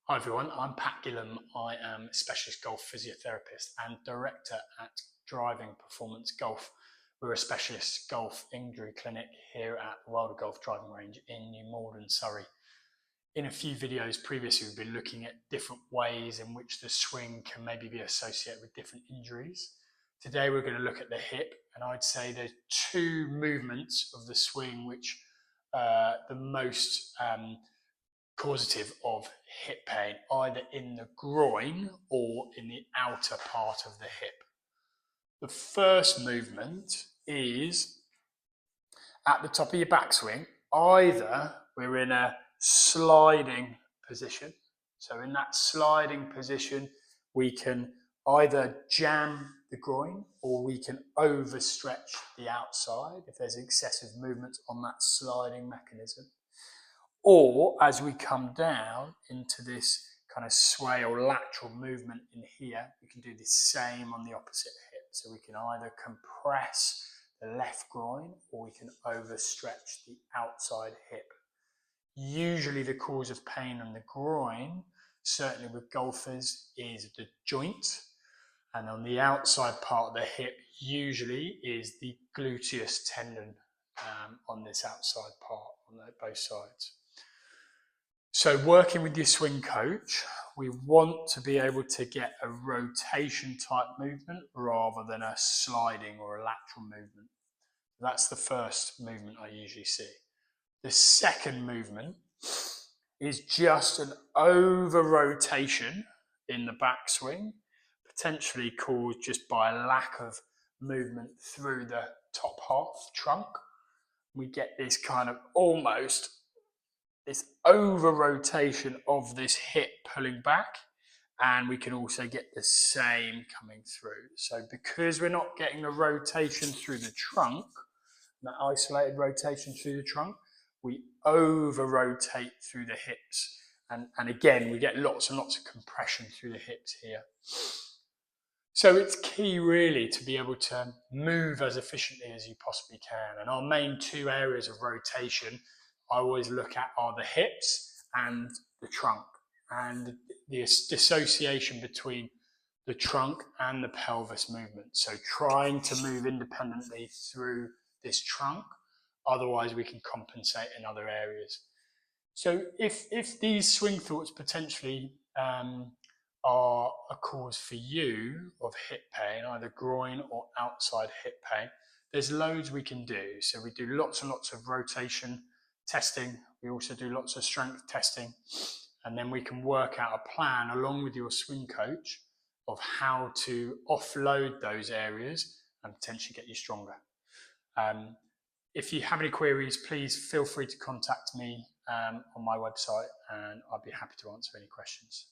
Hi everyone, I'm Pat.gillham. I am a specialist golf physiotherapist and director at Driving Performance Golf. We're a specialist golf injury clinic here at the Wilder Golf Driving Range in New Malden, Surrey. In a few videos previously, we've been looking at different ways in which the swing can maybe be associated with different injuries. Today we're going to look at the hip, and I'd say there's two movements of the swing which are the most causative of hip pain, either in the groin or in the outer part of the hip. The first movement is at the top of your backswing. Either we're in a sliding position. So in that sliding position, we can either jam the groin or we can overstretch the outside if there's excessive movement on that sliding mechanism. Or as we come down into this kind of sway or lateral movement in here, we can do the same on the opposite hip. So we can either compress the left groin or we can overstretch the outside hip. Usually the cause of pain on the groin, certainly with golfers, is the joint. And on the outside part of the hip, usually is the gluteus tendon on this outside part, on both sides. So working with your swing coach, we want to be able to get a rotation type movement rather than a sliding or a lateral movement. That's the first movement I usually see. The second movement is just an over rotation in the backswing, potentially caused just by a lack of movement through the top half trunk. We get this kind of almost this over rotation of this hip pulling back, and we can also get the same coming through. So because we're not getting a rotation through the trunk, that isolated rotation through the trunk, we over rotate through the hips. And again, we get lots and lots of compression through the hips here. So it's key really to be able to move as efficiently as you possibly can. And our main two areas of rotation I always look at are the hips and the trunk, and the dissociation between the trunk and the pelvis movement. So trying to move independently through this trunk, otherwise we can compensate in other areas. So if these swing thoughts potentially are a cause for you of hip pain, either groin or outside hip pain, there's loads we can do. So we do lots and lots of rotation testing. We also do lots of strength testing, and then we can work out a plan along with your swing coach of how to offload those areas and potentially get you stronger. If you have any queries, please feel free to contact me on my website, and I'll be happy to answer any questions.